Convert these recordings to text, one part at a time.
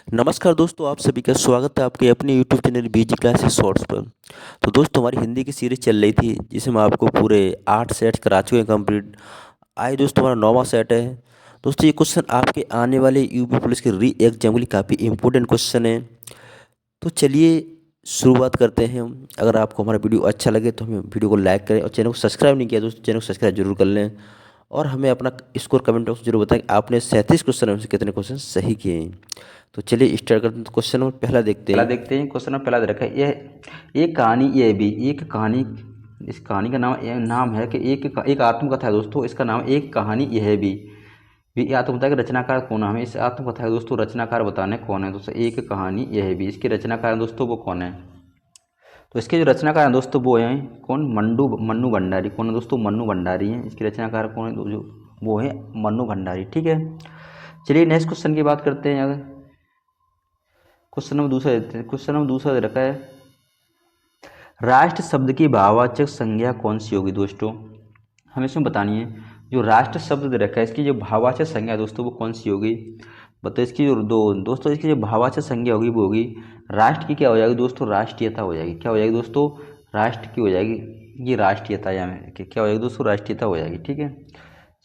नमस्कार दोस्तों, आप सभी का स्वागत है आपके अपने यूट्यूब चैनल बीजी क्लासेस शॉर्ट्स पर। तो दोस्तों, हमारी हिंदी की सीरीज चल रही थी जिसमें आपको पूरे 8 सेट्स करा चुके हैं कंप्लीट। आज दोस्तों हमारा 9वां सेट है। दोस्तों, ये क्वेश्चन आपके आने वाले यूपी पुलिस के री एग्जाम के लिए काफ़ी इंपॉर्टेंट क्वेश्चन है। तो चलिए शुरुआत करते हैं हम। अगर आपको हमारा वीडियो अच्छा लगे तो हमें वीडियो को लाइक करें, और चैनल को सब्सक्राइब नहीं किया दोस्तों, चैनल को सब्सक्राइब जरूर कर लें। और हमें अपना स्कोर कमेंट बॉक्स में जरूर बताएं कि आपने 37 क्वेश्चन में से कितने क्वेश्चन सही किए हैं। तो चलिए स्टार्ट करते हैं। तो क्वेश्चन नंबर पहला देखते पहला हैं। देखते हैं। क्वेश्चन नंबर पहला दे रखा है यह एक कहानी ये भी एक कहानी। इस कहानी का नाम है कि एक आत्मकथा है दोस्तों। इसका नाम एक कहानी यह भी ये आत्मकथा के रचनाकार कौन है? हमें इस आत्मकथा के दोस्तों रचनाकार बताने कौन है दोस्तों। एक कहानी यह भी, इसके रचनाकार हैं दोस्तों वो कौन है? तो इसके जो रचनाकार हैं दोस्तों वो हैं कौन? मन्नू भंडारी। कौन है दोस्तों? मन्नू भंडारी हैं। इसके रचनाकार कौन है? जो वो है मन्नू भंडारी। ठीक है, चलिए नेक्स्ट क्वेश्चन की बात करते हैं। अगर क्वेश्चन नंबर दूसरा देते हैं। क्वेश्चन नंबर दूसरा दे रखा है राष्ट्र शब्द की भाववाचक संज्ञा कौन सी होगी दोस्तों? हमें इसमें बतानी है। जो राष्ट्र शब्द दे रखा है इसकी जो भाववाचक संज्ञा है दोस्तों वो कौन सी होगी? बताओ। इसकी जो दोस्तों इसकी जो भाववाचक संज्ञा होगी वो होगी राष्ट्र की क्या हो जाएगी दोस्तों? राष्ट्रीयता हो जाएगी। क्या हो जाएगी दोस्तों? राष्ट्र की हो जाएगी ये राष्ट्रीयता, या क्या हो जाएगी दोस्तों? राष्ट्रीयता हो जाएगी। ठीक है,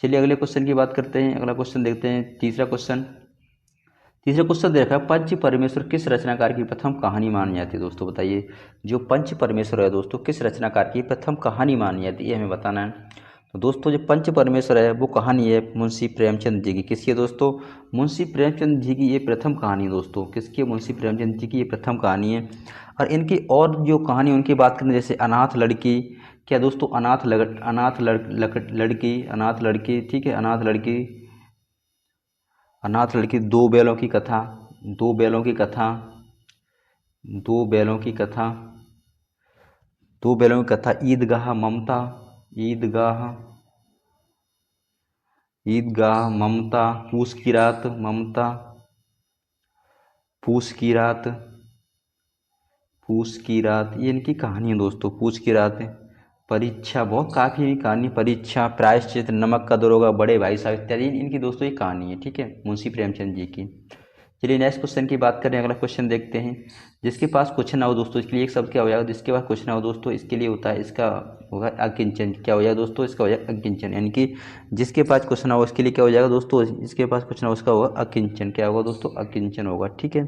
चलिए अगले क्वेश्चन की बात करते हैं। अगला क्वेश्चन देखते हैं। तीसरा क्वेश्चन देखा है पंच परमेश्वर किस रचनाकार की प्रथम कहानी मानी जाती है दोस्तों? बताइए, जो पंच परमेश्वर है दोस्तों किस रचनाकार की प्रथम कहानी मानी जाती है, ये हमें बताना है। तो दोस्तों जो पंच परमेश्वर है वो कहानी है मुंशी प्रेमचंद जी की। किसकी है दोस्तों? मुंशी प्रेमचंद जी की ये प्रथम कहानी है दोस्तों। किसकी है? मुंशी प्रेमचंद जी की ये प्रथम कहानी है। और इनकी और जो कहानी उनकी बात करें, जैसे अनाथ लड़की, क्या दोस्तों? अनाथ लड़की, ठीक है, अनाथ लड़की, दो बैलों की कथा, दो बैलों की कथा, दो बैलों की कथा, दो बैलों की कथा, ईदगाह ममता, ईदगाह ईदगाह ममता, पूस की रात ममता, पूस की रात, पूस की रात, ये इनकी कहानी है दोस्तों। पूस की रात, परीक्षा, बहुत काफ़ी कहानी, परीक्षा, प्रायश्चित, नमक का दरोगा, बड़े भाई साहब इत्यादि इनकी दोस्तों ये कहानी है। ठीक है, मुंशी प्रेमचंद जी की। चलिए नेक्स्ट क्वेश्चन की बात करें। अगला क्वेश्चन देखते हैं। जिसके पास कुछ ना हो दोस्तों, इसके लिए एक शब्द क्या हो जाएगा? जिसके पास कुछ ना हो दोस्तों इसके लिए होता है, इसका होगा अकिंचन। क्या हो जाएगा दोस्तों? इसका हो जाएगा अकिंचन। यानी कि जिसके पास कुछ ना हो इसके लिए क्या हो जाएगा दोस्तों? इसके पास कुछ ना हो उसका होगा अकिंचन। क्या होगा दोस्तों? अकिंचन होगा। ठीक है,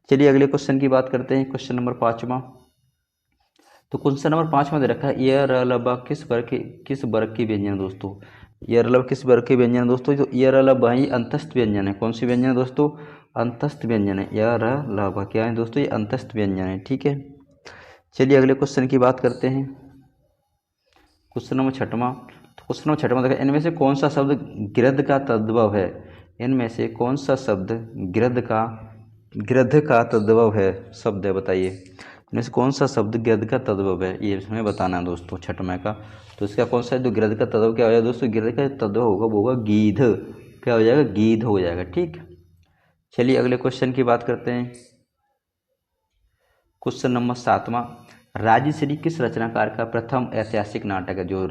चलिए अगले क्वेश्चन की बात करते हैं। क्वेश्चन नंबर 5वां। तो क्वेश्चन नंबर 5वां दे रखा है यह रलब किस वर्ग की व्यंजन है दोस्तों? यह रलब किस वर्ग के व्यंजन है दोस्तों? जो यह रलब है ये अंतस्थ व्यंजन है। कौन सी व्यंजन है दोस्तों? अंतस्थ व्यंजन है। यह रलब क्या है दोस्तों? ये अंतस्थ व्यंजन है। ठीक है, चलिए अगले क्वेश्चन की बात करते हैं। क्वेश्चन नंबर 6वां। तो क्वेश्चन नंबर 6वां देखा, इनमें से कौन सा शब्द गिरध का तद्भव है? इनमें से कौन सा शब्द गिरध का तद्भव है शब्द है? बताइए, इनमें से कौन सा शब्द गिरध का तद्भव है, ये हमें बताना है दोस्तों 6वां का। तो इसका कौन सा जो गिरध का तद्भव क्या हो जाएगा दोस्तों? गिरध का तद्भव होगा वो होगा गीध। क्या हो जाएगा? गीध हो जाएगा। ठीक, चलिए अगले क्वेश्चन की बात करते हैं। Question number 7वां। राजश्री किस रचनाकार का प्रथम ऐतिहासिक नाटक है? जो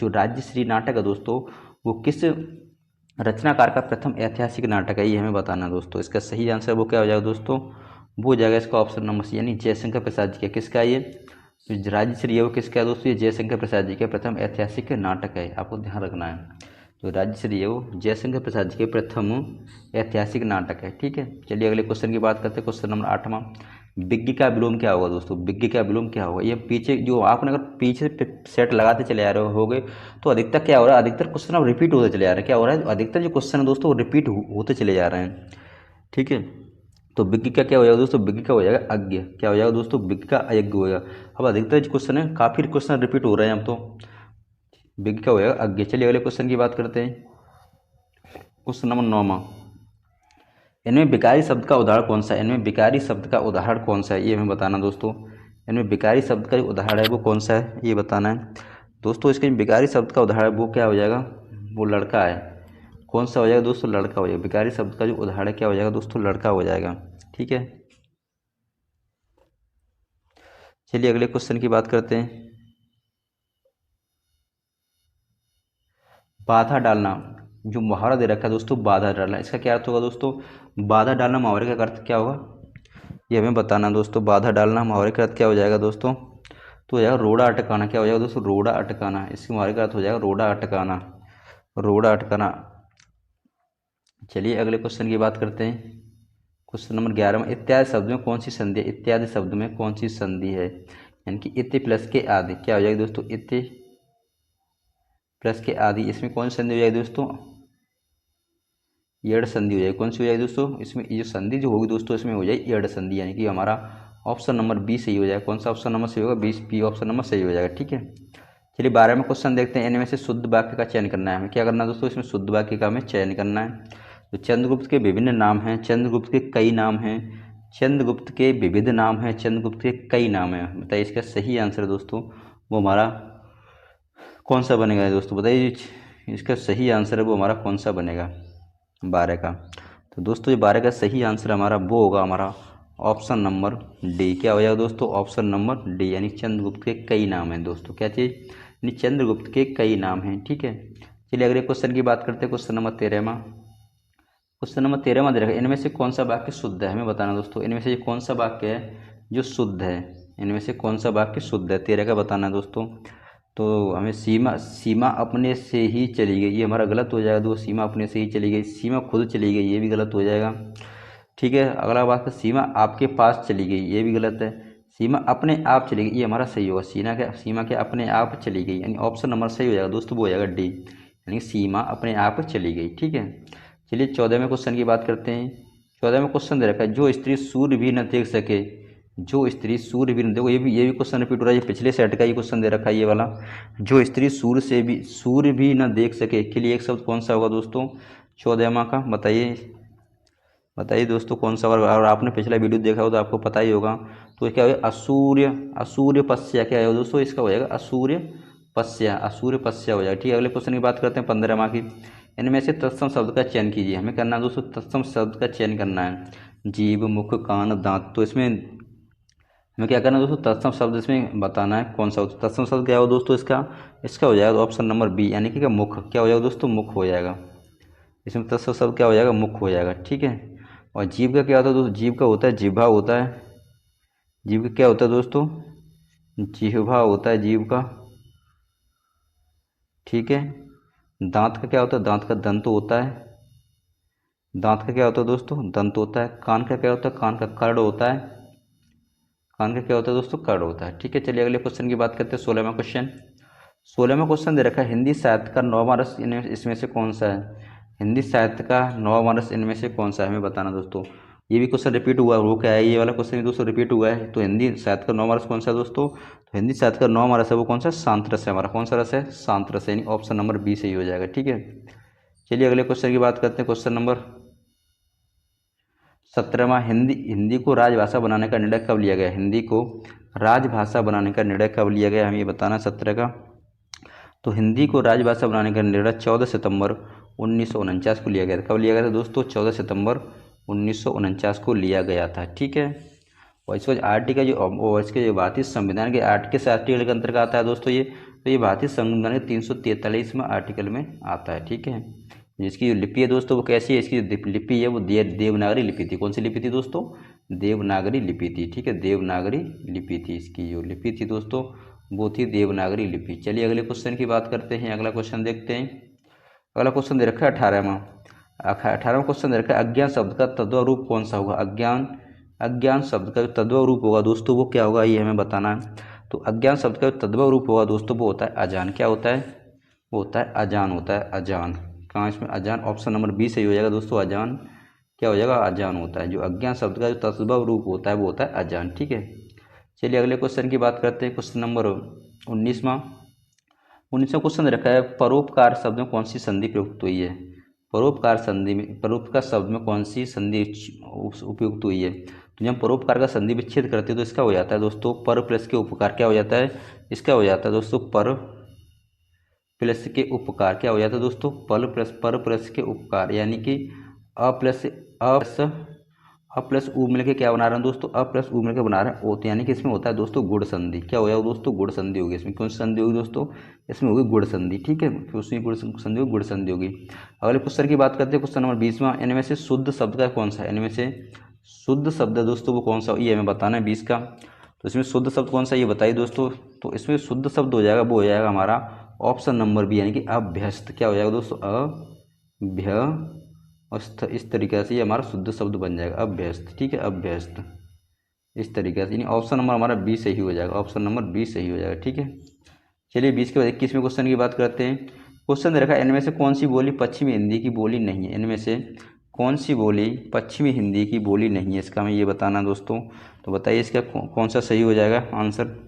राजश्री नाटक है दोस्तों वो किस रचनाकार का प्रथम ऐतिहासिक नाटक है, ये हमें बताना है दोस्तों। इसका सही आंसर वो क्या हो जाएगा दोस्तों? वो हो जाएगा इसका ऑप्शन नंबर सी, यानी जयशंकर प्रसाद जी का। किसका है ये? जो राजश्री है वो किसका है दोस्तों? ये जयशंकर प्रसाद जी का प्रथम ऐतिहासिक नाटक है, आपको ध्यान रखना है। जो राजश्री है वो जयशंकर प्रसाद जी के प्रथम ऐतिहासिक नाटक है। ठीक है, चलिए अगले क्वेश्चन की बात करते हैं। क्वेश्चन नंबर 8वां। विज्ञ का विलोम क्या होगा दोस्तों? विज्ञ का विलोम क्या होगा? ये पीछे जो आपने अगर पीछे सेट लगाते चले आ रहे होगे तो अधिकतर क्या हो रहा है? अधिकतर क्वेश्चन अब रिपीट होते चले आ रहे हैं। क्या हो रहा है? अधिकतर जो क्वेश्चन है दोस्तों वो रिपीट होते चले जा रहे हैं। ठीक है, तो विज्ञ का क्या हो जाएगा दोस्तों? विज्ञ का हो जाएगा अज्ञ। क्या हो जाएगा दोस्तों? विज्ञ का अयज्ञ हो जाएगा। अब अधिकतर जो क्वेश्चन है काफ़ी क्वेश्चन रिपीट हो रहे हैं, अब तो विज्ञ का हो जाएगा अज्ञ। चलिए अगले क्वेश्चन की बात करते हैं। क्वेश्चन नंबर 9वां। इनमें विकारी शब्द का उदाहरण कौन सा है? इनमें विकारी शब्द का उदाहरण कौन सा है, ये हमें बताना दोस्तों। इनमें विकारी शब्द का जो उदाहरण है वो कौन सा है, ये बताना है दोस्तों। इसके विकारी शब्द का उदाहरण वो क्या हो जाएगा? वो लड़का है। कौन सा हो जाएगा दोस्तों? लड़का हो जाएगा। विकारी शब्द का जो उदाहरण क्या हो जाएगा दोस्तों? लड़का हो जाएगा। ठीक है, चलिए अगले क्वेश्चन की बात करते हैं। बाधा डालना। जो मुहावरा दे रखा है दोस्तों बाधा डालना, इसका क्या अर्थ होगा दोस्तों? बाधा डालना मुहावरे का अर्थ क्या होगा ये हमें बताना दोस्तों। बाधा डालना मुहावरे का अर्थ क्या हो जाएगा दोस्तों? तो हो जाएगा रोड़ा अटकाना। क्या हो जाएगा दोस्तों? रोड़ा अटकाना। इसके मुहावरे का अर्थ हो जाएगा रोड़ा अटकाना, रोड़ा अटकाना। चलिए अगले क्वेश्चन की बात करते हैं। क्वेश्चन नंबर 11 में इत्यादि शब्द में कौन सी संधि है? इत्यादि शब्द में कौन सी संधि है? यानी कि इत्य प्लस के आदि। क्या हो जाएगा दोस्तों? इत्य प्लस के आदि। इसमें कौन सी संधि हो जाएगी दोस्तों? यड़ संधि हो जाएगी। कौन सी हो जाएगी दोस्तों? इसमें ये संधि जो होगी दोस्तों इसमें हो जाएगी यड़ संधि, यानी कि हमारा ऑप्शन नंबर बी सही हो जाएगा। कौन सा ऑप्शन नंबर सही होगा? बी ऑप्शन नंबर सही हो जाएगा। ठीक है, चलिए 12वें क्वेश्चन देखते हैं। इनमें से शुद्ध वाक्य का चयन करना है हमें। क्या करना है दोस्तों? इसमें शुद्ध वाक्य का हमें चयन करना है। तो चंद्रगुप्त के विभिन्न नाम हैं, चंद्रगुप्त के कई नाम हैं, चंद्रगुप्त के विविध नाम हैं, चंद्रगुप्त के कई नाम हैं। बताइए इसका सही आंसर दोस्तों वो हमारा कौन सा बनेगा दोस्तों? बताइए इसका सही आंसर है वो हमारा कौन सा बनेगा 12 का? तो दोस्तों ये 12 का सही आंसर हमारा वो होगा हमारा ऑप्शन नंबर डी। क्या हो जाएगा दोस्तों? ऑप्शन नंबर डी, यानी चंद्रगुप्त के कई नाम हैं दोस्तों। क्या चीज़? यानी चंद्रगुप्त के कई नाम हैं। ठीक है, चलिए अगले क्वेश्चन की बात करते हैं। क्वेश्चन नंबर 13वां। क्वेश्चन नंबर 13वां दे रखा है इनमें से कौन सा वाक्य शुद्ध है? हमें बताना दोस्तों इनमें से कौन सा वाक्य है जो शुद्ध है? इनमें से कौन सा वाक्य शुद्ध है? 13 का बताना है दोस्तों। तो हमें सीमा सीमा अपने से ही चली गई, ये हमारा गलत हो जाएगा दोस्त। सीमा अपने से ही चली गई, सीमा खुद चली गई, ये भी गलत हो जाएगा। ठीक है, अगला बात है सीमा आपके पास चली गई, ये भी गलत है। सीमा अपने आप चली गई, ये हमारा सही होगा। सीमा के अपने आप चली गई, यानी ऑप्शन नंबर सही हो जाएगा दोस्तों, वो हो जाएगा डी, यानी सीमा अपने आप चली गई। ठीक है, चलिए 14वें क्वेश्चन की बात करते हैं। 14वें क्वेश्चन दे रखा है जो स्त्री सूर्य भी न देख सके, जो स्त्री सूर्य भी न देखो, ये भी क्वेश्चन रिपीट हो रहा है। ये पिछले सेट का ये क्वेश्चन दे रखा है ये वाला। जो स्त्री सूर्य भी न देख सके के लिए एक शब्द कौन सा होगा दोस्तों 14वां का? बताइए बताइए दोस्तों कौन सा होगा? और आपने पिछला वीडियो देखा हो तो आपको पता ही होगा। तो क्या होगा? असूर्य, असूर्य पश्या। क्या है दोस्तों? इसका हो जाएगा असूर्य पश्या, असूर्य पश्या हो जाएगा। ठीक है, अगले क्वेश्चन की बात करते हैं 15वां की। इनमें से तत्सम शब्द का चयन कीजिए। हमें करना है दोस्तों तत्सम शब्द का चयन करना है। जीभ, मुख, कान, दांत। तो इसमें हमें क्या करना है दोस्तों? तत्सम शब्द इसमें बताना है कौन सा होता है। तत्सम शब्द क्या हो दोस्तों? इसका हो जाएगा ऑप्शन नंबर बी, यानी कि क्या मुख। क्या हो जाएगा दोस्तों? मुख हो जाएगा। इसमें तत्सम शब्द क्या हो जाएगा? मुख हो जाएगा। ठीक है, और जीभ का क्या होता है दोस्तों? जीभ का होता है जिह्वा होता है। जीभ का क्या होता है दोस्तों? जिह्वा होता है जीभ का। ठीक है, दांत का क्या होता है? दांत का दंत होता है। दांत का क्या होता है दोस्तों? दंत होता है। कान का क्या होता है? कान का कर्ण होता है। कान का क्या होता है दोस्तों? कर्ण होता है। ठीक है, चलिए अगले क्वेश्चन की बात करते हैं। 16वां क्वेश्चन। 16वां दे रखा है हिंदी साहित्य का 9वां रस इसमें से कौन सा है? हिंदी साहित्य का 9वां रस इनमें से कौन सा है? हमें बताना दोस्तों। ये भी क्वेश्चन रिपीट हुआ है, वो क्या है? ये वाला क्वेश्चन भी दोस्तों रिपीट हुआ है। तो हिंदी साहित्य का 9वां रस कौन सा है दोस्तों? तो हिंदी साहित्य का 9वां रस है वो कौन सा? शांत रस है हमारा। कौन सा रस है? शांत रस है, यानी ऑप्शन नंबर बी सही हो जाएगा। ठीक है, चलिए अगले क्वेश्चन की बात करते हैं। Question number 17वां। हिंदी को राजभाषा बनाने का निर्णय कब लिया गया? हिंदी को राजभाषा बनाने का निर्णय कब लिया गया? हमें ये बताना 17 का। तो हिंदी को राजभाषा बनाने का निर्णय 14 सितंबर 1949 को लिया गया था। कब लिया गया था दोस्तों? 14 सितंबर 1949 को लिया गया था। ठीक है, और इसको आर्टिकल जो इसके जो भारतीय संविधान के किस आर्टिकल के अंतर्गत आता है दोस्तों ये? तो ये भारतीय संविधान के 343वें आर्टिकल में आता है। ठीक है, जिसकी जो लिपि है दोस्तों वो कैसी है? इसकी जो लिपि है वो देवनागरी लिपि थी। कौन सी लिपि थी दोस्तों? देवनागरी लिपि थी। ठीक है, देवनागरी लिपि थी। इसकी जो लिपि थी दोस्तों वो थी देवनागरी लिपि। चलिए अगले क्वेश्चन की बात करते हैं। अगला क्वेश्चन देखते हैं। अगला क्वेश्चन दे रखा है 18वां। 18वां क्वेश्चन दे रखा है अज्ञान शब्द का तद्भव रूप कौन सा होगा? अज्ञान शब्द का जो तद्भव रूप होगा दोस्तों वो क्या होगा? ये हमें बताना है। तो अज्ञान शब्द का जो तद्भव रूप होगा दोस्तों वो होता है अजान। क्या होता है? वो होता है अजान, होता है अजान। कहाँ इसमें अजान? ऑप्शन नंबर बी सही हो जाएगा दोस्तों। अजान क्या हो जाएगा? अजान होता है। जो अज्ञान शब्द का जो तद्भव रूप होता है वो होता है अजान। ठीक है, चलिए अगले क्वेश्चन की बात करते हैं। क्वेश्चन नंबर 19वां। 19वां क्वेश्चन रखा है परोपकार शब्द में कौन सी संधि प्रयुक्त हुई है? परोपकार शब्द में कौन सी संधि उपयुक्त हुई है? तो जब परोपकार का संधि विच्छेद करते हैं तो इसका हो जाता है दोस्तों पर प्लस के उपकार। क्या हो जाता है? इसका हो जाता है दोस्तों पर प्लस के उपकार। क्या हो जाता है दोस्तों? पर प्लस के उपकार, यानी कि अ प्लस अ प्लस उ मिलके क्या बना रहे हैं दोस्तों, अ प्लस उ मिलकर बना रहे हैं ओत, यानी कि इसमें होता है दोस्तों गुण संधि। क्या हो जाएगा दोस्तों, गुण संधि होगी। इसमें कौन सी संधि होगी दोस्तों, इसमें होगी गुण संधि। ठीक है, फिर उसमें गुण संधि होगी, गुण संधि होगी। अगले क्वेश्चन की बात करते हैं, क्वेश्चन नंबर 20वां। इनमें से शुद्ध शब्द का कौन सा है, इनमें से शुद्ध शब्द है दोस्तों वो कौन सा, ये हमें बताना है 20 का। तो इसमें शुद्ध शब्द कौन सा ये बताइए दोस्तों। तो इसमें शुद्ध शब्द हो जाएगा, वो हो जाएगा हमारा ऑप्शन नंबर बी, यानी कि अभ्यस्त। क्या हो जाएगा दोस्तों, अभ्यस्त। इस तरीके से ये हमारा शुद्ध शब्द बन जाएगा, अभ्यस्त। ठीक है, अभ्यस्त इस तरीके से, यानी ऑप्शन नंबर हमारा बी सही हो जाएगा, ऑप्शन नंबर बी सही हो जाएगा। ठीक है, चलिए 20 के बाद 21वें क्वेश्चन की बात करते हैं। क्वेश्चन दे रखा है, इनमें से कौन सी बोली पश्चिमी हिंदी की बोली नहीं है, इनमें से कौन सी बोली पश्चिमी हिंदी की बोली नहीं है, इसका हमें ये बताना है दोस्तों। तो बताइए इसका कौन सा सही हो जाएगा आंसर,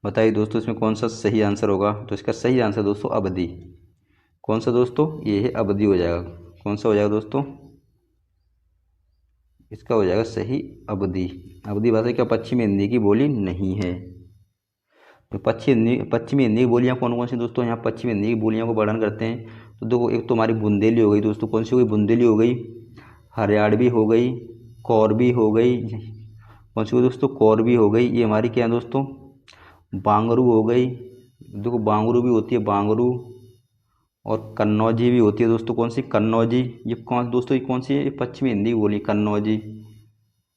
बताइए दोस्तों इसमें कौन सा सही आंसर होगा। तो इसका सही आंसर दोस्तों अवधि। कौन सा दोस्तों, ये है अवधि हो जाएगा। कौन सा हो जाएगा दोस्तों, इसका हो जाएगा सही अवधि। अवधि भाषा क्या पश्चिमी हिंदी की बोली नहीं है। तो पश्चिमी हिंदी की बोलियाँ कौन कौन सी दोस्तों, यहाँ पश्चिमी हिंदी की बोलियों को वर्णन करते हैं। तो देखो, एक तो हमारी बुंदेली हो गई दोस्तों, कौन सी हो गई, बुंदेली हो गई, हरियाणवी हो गई, कौरवी हो गई, कौन सी हो दोस्तों, कौरवी हो गई। ये हमारी क्या है दोस्तों, बांगरू हो गई। देखो बांगरू भी होती है, बांगरू। और कन्नौजी भी होती है दोस्तों, कौन सी, कन्नौजी। ये कौन दोस्तों, ये कौन सी है, ये पश्चिमी हिंदी की बोली, कन्नौजी,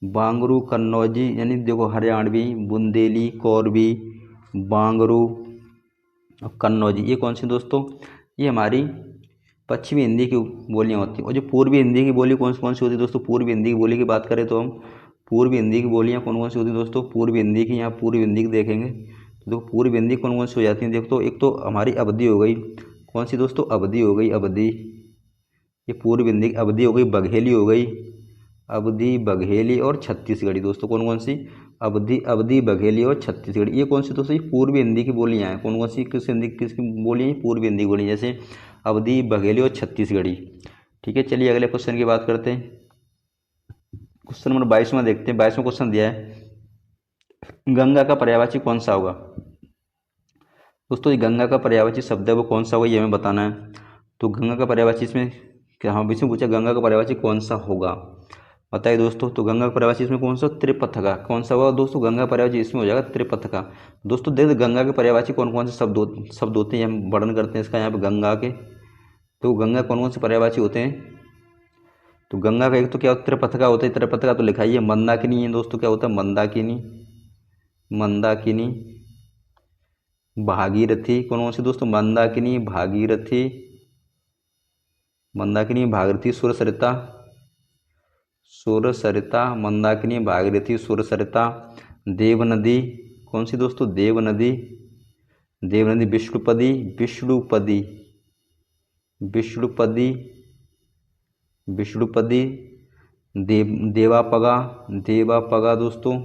बांगरू, कन्नौजी। यानी देखो हरियाणवी, बुंदेली, कौरवी, बांगरू और कन्नौजी, ये कौन सी दोस्तों, ये हमारी पश्चिमी हिंदी की बोलियाँ होती हैं। और जो पूर्वी हिंदी की बोली कौन सी होती है दोस्तों, पूर्वी हिंदी की बोली की बात करें तो हम पूर्वी हिंदी की बोलियाँ कौन कौन सी होती है दोस्तों, पूर्वी हिंदी की, यहाँ पूर्वी हिंदी की देखेंगे तो देखो पूर्वी हिंदी कौन कौन सी हो जाती है। देखो तो एक तो हमारी अवधि हो गई, कौन सी दोस्तों, अवधि हो गई, अवधि। ये पूर्वी हिंदी की अवधि हो गई, बघेली हो गई, अवधि, बघेली और छत्तीसगढ़ी। दोस्तों कौन कौन सी, अवधि, बघेली और छत्तीसगढ़ी। ये कौन सी दोस्तों, ये पूर्वी हिंदी की बोलियाँ हैं। कौन कौन सी, किसकी बोली है, पूर्वी हिंदी की बोली, जैसे अवधि, बघेली और छत्तीसगढ़ी। ठीक है, चलिए अगले क्वेश्चन की बात करते हैं। क्वेश्चन नंबर 22वां देखते हैं। 22वां क्वेश्चन दिया है, गंगा का पर्यायवाची कौन सा होगा। दोस्तों ये गंगा का पर्यायवाची शब्द है वो कौन सा होगा, ये हमें बताना है। तो गंगा का पर्यायवाची इसमें क्या, हम इसमें पूछा गंगा का पर्यायवाची कौन सा होगा, बताइए दोस्तों। तो गंगा का पर्यायवाची इसमें कौन सा, त्रिपथ का। कौन सा होगा दोस्तों, गंगा का पर्यायवाची इसमें हो जाएगा त्रिपथ का। दोस्तों देख गंगा के पर्यायवाची कौन कौन से शब्द होते हैं, हम वर्णन करते हैं इसका यहाँ पे गंगा के। तो गंगा कौन कौन से पर्यायवाची होते हैं। तो गंगा का एक तो क्या होता है, त्रिपथ का होता है। त्रिपथ का तो लिखा ही है, मंदाकिनी है दोस्तों, क्या होता है, मंदाकिनी, मंदाकिनी, भागीरथी। कौन कौन सी दोस्तों, मंदाकिनी, भागीरथी, मंदाकिनी, भागीरथी, सुरसरिता, सुरसरिता, मंदाकिनी, भागीरथी, सुरसरिता, देवनदी। कौन सी दोस्तों, देवनदी, देवनदी, विष्णुपदी, विष्णुपदी, विष्णुपदी, विष्णुपदी, देवापगा, देवापगा दोस्तों।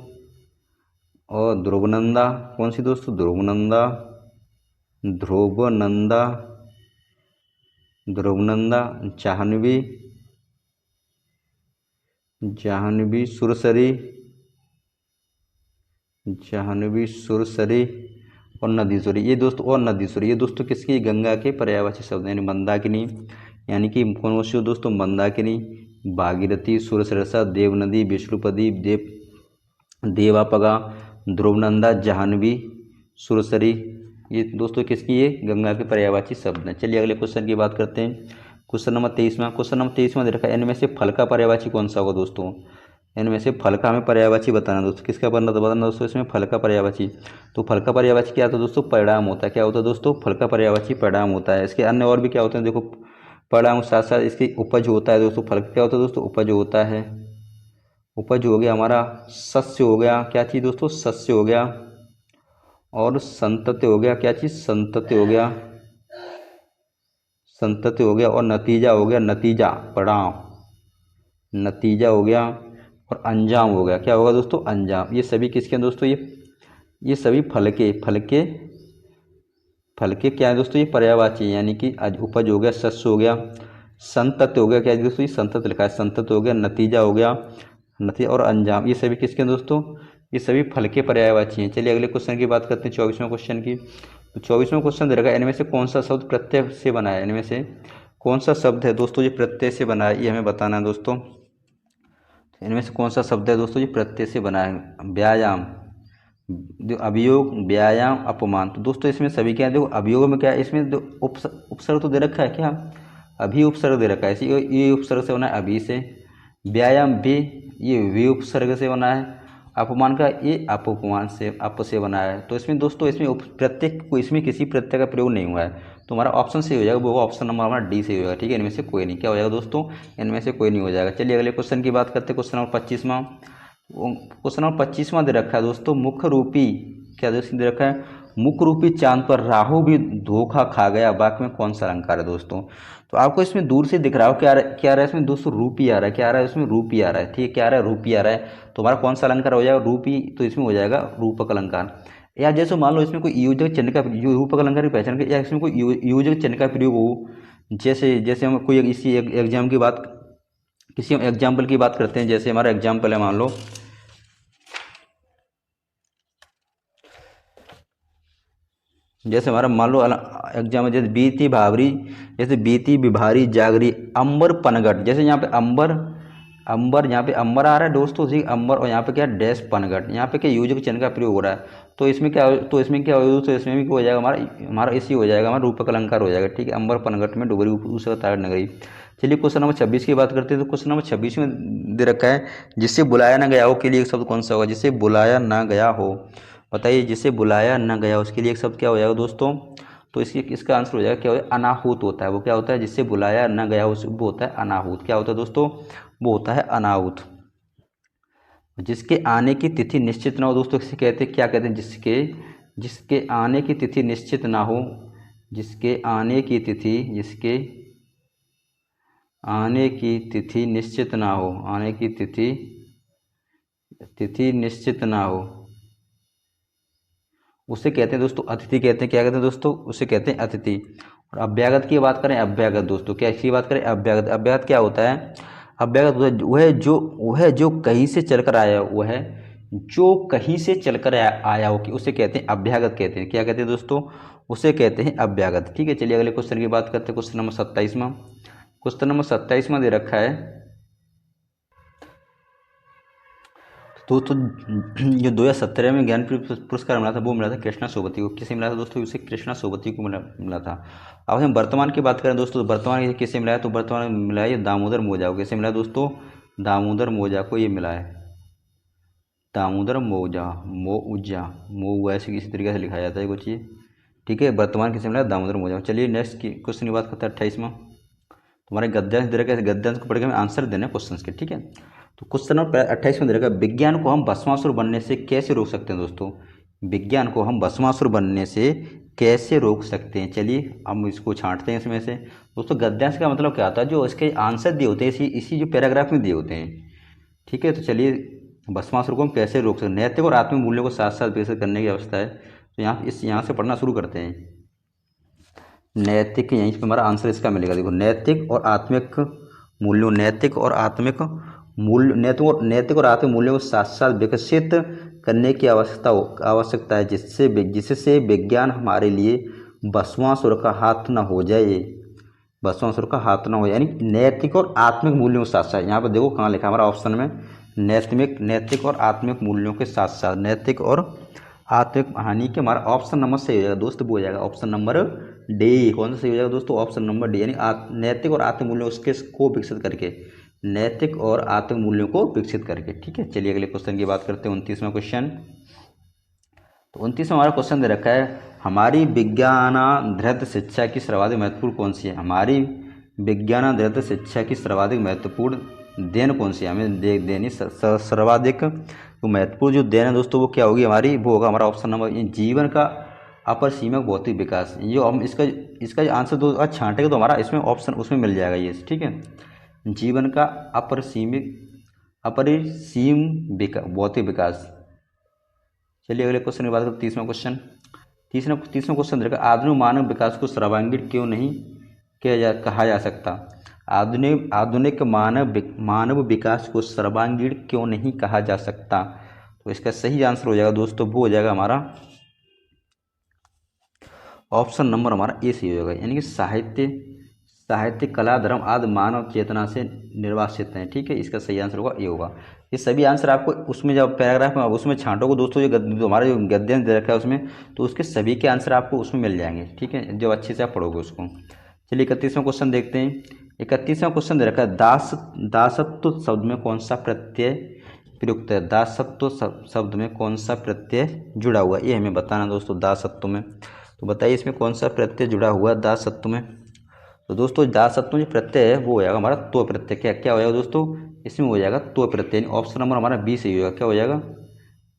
और ध्रुवनंदा। कौन सी दोस्तों, ध्रुवनंदा, ध्रुवनंदा, ध्रुवनंदा, जाह्नवी, जाह्नवी, सुरसरी, जाह्नवी, सुरसरी और नदीसुरी। ये दोस्तों, और नदीसुरी, ये दोस्तों किसकी, गंगा के पर्यायवाची शब्द यानी मंदाकिनी, यानी कि कौन सी दोस्तों, मंदाकिनी, भागीरथी, सुरसरसा, देवनदी, विष्णुपदी, देवापगा, ध्रुवनंदा, जाह्नवी, सुरसरी। ये दोस्तों किसकी, ये गंगा के पर्यायवाची शब्द हैं। चलिए अगले क्वेश्चन की बात करते हैं। क्वेश्चन नंबर 23वां। क्वेश्चन नंबर 23वां दे रखा है, इनमें से फल का पर्यायवाची कौन सा होगा दोस्तों। इनमें से फल का हमें पर्यायवाची बताना दोस्तों, किसका बताना दोस्तों, इसमें फल का पर्यायवाची। तो फल का पर्यायवाची क्या होता है दोस्तों, परिणाम होता है। क्या होता है दोस्तों, फल का पर्यायवाची परिणाम होता है। इसके अन्य और भी क्या होते हैं, देखो परिणाम साथ साथ इसकी उपज होता है दोस्तों। फल क्या होता है दोस्तों, उपज होता है। उपज हो गया हमारा, सस्य हो गया, क्या चीज़ दोस्तों, सस्य हो गया। और संतति हो गया, क्या चीज़, संतति हो गया, संतति हो गया। और नतीजा हो गया, नतीजा, परिणाम, नतीजा हो गया। और अंजाम हो गया, क्या होगा दोस्तों, अंजाम। ये सभी किसके हैं दोस्तों, ये सभी फल के क्या है दोस्तों, ये पर्यायवाची, यानी कि आज उपज हो गया, शस्य हो गया, संतति हो गया, क्या है दोस्तों, ये संतति लिखा है, संतति हो गया, नतीजा हो गया, नतीजा और अंजाम। ये सभी किसके हैं दोस्तों, ये सभी फल के पर्यायवाची हैं। चलिए अगले क्वेश्चन की बात करते हैं, 24वां क्वेश्चन की। तो 24वां क्वेश्चन दे रखा है, इनमें से कौन सा शब्द प्रत्यय से बना है, इनमें से कौन सा शब्द है दोस्तों ये प्रत्यय से बना है, ये हमें बताना है दोस्तों। इनमें से कौन सा शब्द है दोस्तों जो प्रत्यय से बना है? व्यायाम, जो अभियोग, व्यायाम, अपमान। तो दोस्तों इसमें सभी क्या है, देखो अभियोग में क्या है, इसमें उपसर्ग तो दे रखा है क्या, अभी उपसर्ग दे रखा है, इसी ये उपसर्ग से बना है अभी से। व्यायाम भी ये वे उपसर्ग से बना है। अपमान का ये अपमान से, अप से बना है। तो इसमें दोस्तों इसमें प्रत्यय को, इसमें किसी प्रत्यय का प्रयोग नहीं हुआ है, तो हमारा ऑप्शन से हो जाएगा, वो ऑप्शन नंबर हमारा डी से हो जाएगा। ठीक है, इनमें से कोई नहीं, क्या हो जाएगा दोस्तों, इनमें से कोई नहीं हो जाएगा। चलिए अगले क्वेश्चन की बात करते हैं, क्वेश्चन नंबर 25वां। क्वेश्चन नंबर 25वां दे रखा है दोस्तों, मुख रूपी, क्या दे रखा है, मुख रूपी चांद पर राहु भी धोखा खा गया, वाक्य में कौन सा अलंकार है दोस्तों? तो आपको इसमें दूर से दिख रहा हो क्या क्या आ रहा है इसमें दोस्तों, रूपी आ रहा है, क्या आ रहा है इसमें, रूपी आ रहा है। ठीक है, क्या आ रहा है, रूपी आ रहा है। तो हमारा कौन सा अलंकार हो जाएगा, रूपी, तो इसमें हो जाएगा रूपक अलंकार। या जैसे मान लो इसमें कोई योजक चिन्ह का, रूपक अलंकार की पहचान कर, या इसमें कोई योजक चिन्ह का प्रयोग हो, जैसे जैसे हम कोई इसी एग्जाम की बात, किसी हम एग्जाम्पल की बात करते हैं, जैसे हमारा एग्जाम्पल है, मान लो जैसे हमारा मान लो एग्जाम है, जैसे बीती भावरी, जैसे बीती बिभारी जागरी अंबर पनगट, जैसे यहाँ पे अंबर, अंबर यहाँ पे अंबर आ रहा है दोस्तों, ठीक अंबर, और यहाँ पे क्या डैश पनगट, यहाँ पे क्या योजक चिन्ह का प्रयोग हो रहा है। तो इसमें क्या, तो इसमें क्या हो दोस्तों, इसमें भी हो जाएगा हमारा, हमारा इसी हो जाएगा, हमारा रूपक अलंकार हो जाएगा। ठीक है, अंबर पनगट में डुगरी उसका तार नगरी। चलिए क्वेश्चन नंबर 26 की बात करते हैं। तो क्वेश्चन नंबर 26 में दे रखा है, जिससे बुलाया ना गया हो के लिए एक शब्द कौन सा होगा, जिससे बुलाया ना गया हो, बताइए, जिसे बुलाया न गया उसके लिए एक शब्द क्या हो जाएगा दोस्तों? तो इसका आंसर हो जाएगा, क्या हो जाएगा, अनाहूत होता है। वो क्या होता है, जिससे बुलाया न गया वो होता है अनाहूत। क्या होता है दोस्तों, वो होता है अनाहूत। जिसके आने की तिथि निश्चित ना हो दोस्तों, किसे कहते हैं, क्या कहते हैं, जिसके जिसके आने की तिथि निश्चित ना हो, जिसके आने की तिथि, जिसके आने की तिथि निश्चित ना हो, आने की तिथि तिथि निश्चित ना हो, उसे कहते हैं दोस्तों अतिथि, कहते हैं, क्या कहते हैं दोस्तों, उसे कहते हैं अतिथि। और अभ्यागत की बात करें, अभ्यागत दोस्तों, क्या इसकी बात करें, अभ्यागत। अभ्यागत क्या होता है, अभ्यागत वह जो कहीं से चलकर आया, वह जो कहीं से चलकर आया हो, कि उसे कहते हैं अभ्यागत, कहते हैं, क्या कहते हैं दोस्तों, उसे कहते हैं अभ्यागत। ठीक है, चलिए अगले क्वेश्चन की बात करते हैं, क्वेश्चन नंबर 27वां। क्वेश्चन नंबर 27वां दे रखा है दोस्तों, जो 2017 में ज्ञानपीठ पुरस्कार मिला था, वो मिला था कृष्णा सोबती को। किसे मिला था दोस्तों, उसे कृष्णा सोबती को मिला था। अब हम वर्तमान की बात करें दोस्तों, वर्तमान किसे मिला है, तो वर्तमान में मिला है ये दामोदर मोजा को। किसे मिला है दोस्तों, दामोदर मोजा को ये मिला है, दामोदर मोजा, मोजा, ऐसे किसी तरीके से लिखा जाता है कुछ ये। ठीक है, वर्तमान किसे मिला है, दामोदर मोजा। चलिए नेक्स्ट क्वेश्चन की बात करते हैं 28वां। तुम्हारे गद्यांश दे रखा है, गद्यांश को पढ़ के हमें आंसर देना है क्वेश्चन के। ठीक है, तो क्वेश्चन नंबर 28 में दे रखा है, विज्ञान को हम भस्मासुर बनने से कैसे रोक सकते हैं दोस्तों, विज्ञान को हम भस्मासुर बनने से कैसे रोक सकते हैं। चलिए हम इसको छांटते हैं इसमें से दोस्तों। गद्यांश का मतलब क्या होता है, जो इसके आंसर दिए होते हैं इसी जो पैराग्राफ में दिए होते हैं। ठीक है, तो चलिए भस्मासुर को हम कैसे रोक सकते हैं। नैतिक और आत्मिक मूल्यों को साथ साथ विकसित करने की अवस्था है। तो यहाँ से पढ़ना शुरू करते हैं। नैतिक, यहीं पर हमारा आंसर इसका मिलेगा। देखो, नैतिक और आत्मिक मूल्यों, नैतिक और आत्मिक मूल्य, नैतिक और आत्मिक मूल्यों को साथ साथ विकसित करने की आवश्यकता है, जिससे विज्ञान हमारे लिए भस्मासुर का हाथ न हो जाए, भस्मासुर का हाथ न हो जाए। यानी नैतिक और आत्मिक मूल्यों के साथ साथ, यहाँ पर देखो कहाँ लिखा है हमारा ऑप्शन में, नैतिक और आत्मिक मूल्यों के साथ साथ, नैतिक और आत्मिक हानि के, हमारा ऑप्शन नंबर सही हो जाएगा दोस्त, वो हो जाएगा ऑप्शन नंबर डी। कौन सा सही हो जाएगा दोस्तों, ऑप्शन नंबर डी। यानी नैतिक और आत्मिक मूल्यों को विकसित करके, नैतिक और आत्मिक मूल्यों को विकसित करके। ठीक है, चलिए अगले क्वेश्चन की बात करते हैं, 29वां क्वेश्चन। तो 29वां हमारा क्वेश्चन दे रखा है, हमारी विज्ञानाधारित शिक्षा की सर्वाधिक महत्वपूर्ण कौन सी है, हमारी विज्ञानाधारित शिक्षा की सर्वाधिक महत्वपूर्ण देन कौन सी है, हमें देनी सर्वाधिक तो महत्वपूर्ण जो देन है दोस्तों, वो क्या होगी हमारी, वो होगा हमारा ऑप्शन नंबर जीवन का अपरिसीमक भौतिक विकास। ये हम इसका जो आंसर दो छांटेगा तो हमारा इसमें ऑप्शन उसमें मिल जाएगा ये। ठीक है, जीवन का अपरिसीम भौतिक विकास। चलिए अगले क्वेश्चन की बात करते हैं, 30वां क्वेश्चन। तीसरा क्वेश्चन देखा, आधुनिक मानव विकास को सर्वांगीण क्यों नहीं कहा जा सकता, आधुनिक मानव विकास को सर्वांगीण क्यों नहीं कहा जा सकता। तो इसका सही आंसर हो जाएगा दोस्तों, वो हो जाएगा हमारा ऑप्शन नंबर हमारा ए सही हो जाएगा। यानी कि साहित्य, कला, धर्म आदि मानव चेतना से निर्वासित हैं। ठीक है, इसका सही आंसर होगा ये होगा। ये सभी आंसर आपको उसमें जब पैराग्राफ में उसमें छांटोगे दोस्तों, जो हमारा जो गद्य दे रखा है उसमें, तो उसके सभी के आंसर आपको उसमें मिल जाएंगे। ठीक है, जो अच्छे से आप पढ़ोगे उसको। चलिए 31वां क्वेश्चन देखते हैं। 31वां क्वेश्चन दे रखा है, दासत्व शब्द में कौन सा प्रत्यय प्रयुक्त है? दासत्व शब्द में कौन सा प्रत्यय जुड़ा हुआ है, ये हमें बताना दोस्तों। दासत्व में तो बताइए इसमें कौन सा प्रत्यय जुड़ा हुआ है दासत्व में? तो दोस्तों दासत्व जो प्रत्यय है वो हो जाएगा हमारा तो प्रत्यय। क्या क्या हो जाएगा दोस्तों? इसमें हो जाएगा तो प्रत्यय। ऑप्शन नंबर हमारा बी सही होगा। क्या हो जाएगा?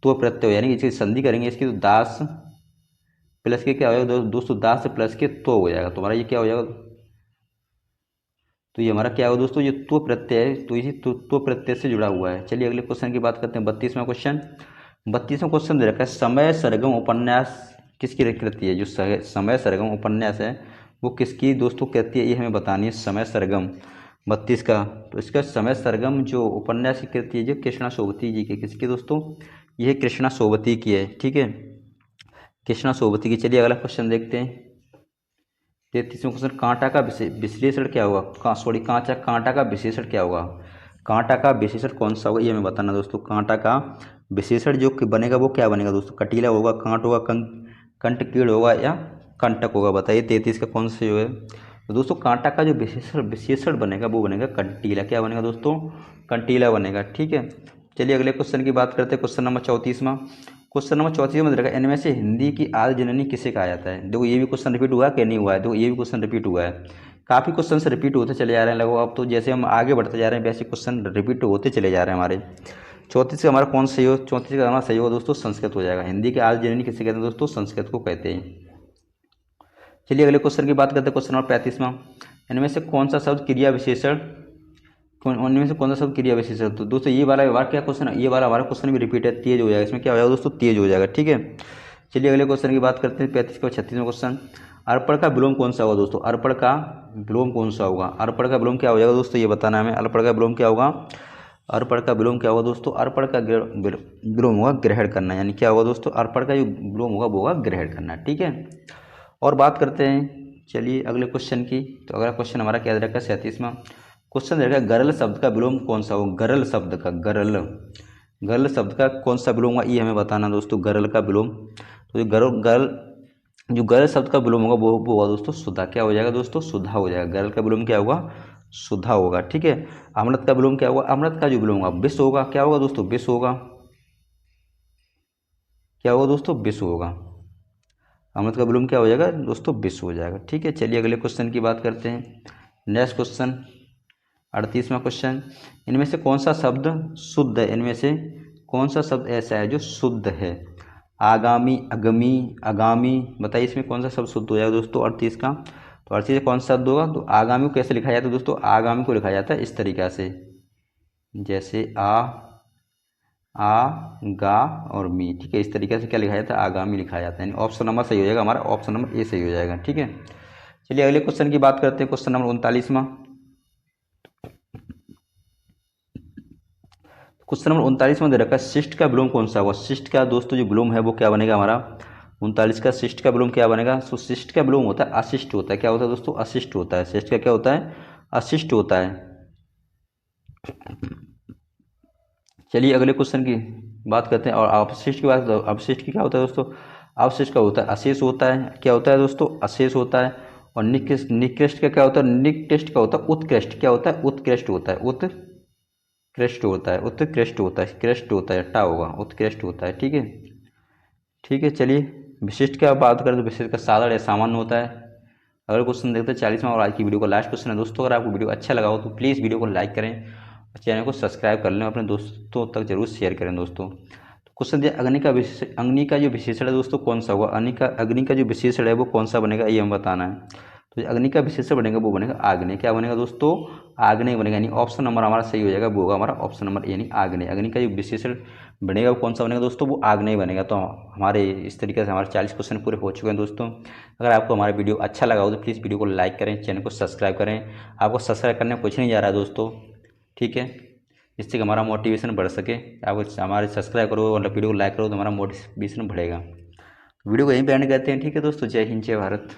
तो प्रत्यय, यानी इसकी संधि करेंगे इसकी, तो दास प्लस के क्या हो जाएगा दोस्तों? दास प्लस के तो हो जाएगा। तुम्हारा ये क्या हो जाएगा? तो ये हमारा क्या होगा दोस्तों? ये तो प्रत्यय है, तो इसी तो प्रत्यय से जुड़ा हुआ है। चलिए अगले क्वेश्चन की बात करते हैं। 32वां क्वेश्चन। 32वां क्वेश्चन दे रखा है, समय सरगम उपन्यास किसकी कृति है? जो समय सरगम उपन्यास है वो किसकी दोस्तों कृति है, ये हमें बतानी है। समय सरगम 32 का, तो इसका समय सरगम जो उपन्यास की कृति है जो कृष्णा सोबती जी की, किसकी दोस्तों? यह कृष्णा सोबती की है। ठीक है, कृष्णा सोबती की। चलिए अगला क्वेश्चन देखते हैं। 33वां क्वेश्चन, कांटा का विश्लेषण क्या होगा? कांटा का विशेषण क्या होगा? कांटा का विशेषण कौन सा होगा, ये हमें बताना दोस्तों। कांटा का विशेषण जो बनेगा वो क्या बनेगा दोस्तों? कटीला होगा, कांट होगा, कंटकीड़ होगा या कंटक होगा? बताइए 33 का कौन सा जो है। तो दोस्तों कांटा का जो विशेषण बनेगा वो बनेगा कंटीला। क्या बनेगा दोस्तों? कंटीला बनेगा। ठीक है, चलिए अगले क्वेश्चन की बात करते हैं। क्वेश्चन नंबर 34वां। क्वेश्चन नंबर 34 में देखा, इनमें से हिंदी की आदि जननी किसे कहा जाता है? देखो ये भी क्वेश्चन रिपीट हुआ है कि नहीं हुआ है? देखो ये भी क्वेश्चन रिपीट हुआ है। काफ़ी क्वेश्चन से रिपीट होते चले जा रहे हैं लगभग। अब तो जैसे हम आगे बढ़ते जा रहे हैं वैसे क्वेश्चन रिपीट होते चले जा रहे हैं हमारे। 34 का हमारा कौन सही हो? 34 का हमारा सही होगा दोस्तों संस्कृत हो जाएगा। हिंदी की आदि जननी किसे कहते हैं दोस्तों? संस्कृत को कहते हैं। चलिए अगले क्वेश्चन की बात करते हैं। क्वेश्चन नंबर 35वां। इनमें से कौन सा शब्द क्रिया विशेषण, उनमें से कौन सा शब्द क्रिया विशेषण? तो दोस्तों ये वाला क्या क्वेश्चन है? ये वाला हमारा क्वेश्चन भी रिपीट है, तेज हो जाएगा। इसमें क्या हो जाएगा दोस्तों? तेज हो जाएगा। ठीक है, चलिए अगले क्वेश्चन की बात करते हैं। 35 का 36वां क्वेश्चन। अर्पण का विलोम कौन सा होगा दोस्तों? अर्पण का विलोम कौन सा होगा? अर्पण का विलोम क्या हो जाएगा दोस्तों? ये बताना है हमें। अर्पण का विलोम क्या होगा? अर्पण का विलोम क्या होगा दोस्तों? अर्पण का विलोम होगा ग्रहण करना। यानी क्या होगा दोस्तों? अर्पण का जो विलोम होगा वो होगा ग्रहण करना। ठीक है, और बात करते हैं चलिए अगले क्वेश्चन की। तो अगला क्वेश्चन हमारा क्या रखा है? 37वां क्वेश्चन रहेगा, गरल शब्द का विलोम कौन सा होगा? गरल शब्द का, गरल शब्द का कौन सा विलोम होगा, ये हमें बताना दोस्तों। गरल का विलोम, तो जो गरल शब्द का विलोम होगा वो होगा दोस्तों सुधा। क्या हो जाएगा दोस्तों? सुधा हो जाएगा। गरल का विलोम क्या होगा? सुधा होगा। ठीक है, अमृत का विलोम क्या होगा? अमृत का जो विलोम होगा विष होगा। क्या होगा दोस्तों? विष होगा। क्या होगा दोस्तों? विष होगा। अमृत का विलोम क्या हो जाएगा दोस्तों? विष हो जाएगा। ठीक है, चलिए अगले क्वेश्चन की बात करते हैं। नेक्स्ट क्वेश्चन 38वां क्वेश्चन। इनमें से कौन सा शब्द शुद्ध है? इनमें से कौन सा शब्द ऐसा है जो शुद्ध है? आगामी, अगमी, आगामी, बताइए इसमें कौन सा शब्द शुद्ध हो जाएगा दोस्तों 38 का? तो 38 कौन सा शब्द होगा? तो आगामी को कैसे लिखा जाता है दोस्तों? आगामी को लिखा जाता है इस तरीक़ा से, जैसे आ, गा और मी। ठीक है, इस तरीके से क्या लिखा जाता है? आगामी लिखा जाता है। यानी ऑप्शन नंबर सही हो जाएगा हमारा, ऑप्शन नंबर ए सही हो जाएगा। ठीक है, चलिए अगले क्वेश्चन की बात करते हैं। क्वेश्चन नंबर 39वां। क्वेश्चन नंबर 39 में दे रखा है, शिष्ट का विलोम कौन सा होगा? शिष्ट का दोस्तों जो विलोम है वो क्या बनेगा हमारा? 39 का शिष्ट का विलोम क्या बनेगा? तो शिष्ट का विलोम होता है अशिष्ट होता है। क्या होता है दोस्तों? अशिष्ट होता है। शिष्ट का क्या होता है? अशिष्ट होता है। चलिए अगले क्वेश्चन की बात करते हैं। और अवशिष्ट की बात, अवशिष्ट की क्या होता है दोस्तों? अवशिष्ट का होता है अशेष होता है। क्या होता है दोस्तों? अशेष होता है। और निकृष्ट का क्या होता है? निकृष्ट का होता है उत्कृष्ट। क्या होता है? उत्कृष्ट होता है। उत्कृष्ट होता है, उत्कृष्ट होता है, कृष्ट होता है, टा होगा, उत्कृष्ट होता है। ठीक है, ठीक है, चलिए विशिष्ट की बात करें तो विशिष्ट का साधारण या सामान्य होता है। अगले क्वेश्चन देखते हैं 40वां और आज की वीडियो का लास्ट क्वेश्चन है दोस्तों। अगर आपको वीडियो अच्छा लगा हो तो प्लीज़ वीडियो को लाइक करें और चैनल को सब्सक्राइब कर लें, अपने दोस्तों तक जरूर शेयर करें दोस्तों। तो क्वेश्चन दिया, अग्नि का जो विशेषण है दोस्तों कौन सा होगा? अग्नि का जो विशेषण है वो कौन सा बनेगा, ये हमें बताना है। तो अग्नि का विशेषण बनेगा वो बनेगा आग्नेय। क्या बनेगा दोस्तों? आग्नेय बनेगा। यानी ऑप्शन नंबर हमारा सही हो जाएगा, वो होगा हमारा ऑप्शन नंबर यानी आग्नेय। अग्नि का जो विशेषण बनेगा वो कौन सा बनेगा दोस्तों? वो आग्नेय बनेगा। तो हमारे इस तरीके से हमारे 40 क्वेश्चन पूरे हो चुके हैं दोस्तों। अगर आपको हमारा वीडियो अच्छा लगा हो तो प्लीज़ वीडियो को लाइक करें, चैनल को सब्सक्राइब करें। आपको सब्सक्राइब करने में कुछ नहीं जा रहा है दोस्तों, ठीक है, जिससे कि हमारा मोटिवेशन बढ़ सके। आप हमारे सब्सक्राइब करो और वीडियो को लाइक करो तो हमारा मोटिवेशन बढ़ेगा। वीडियो को यहीं पे एंड करते हैं। ठीक है दोस्तों, जय हिंद, जय भारत।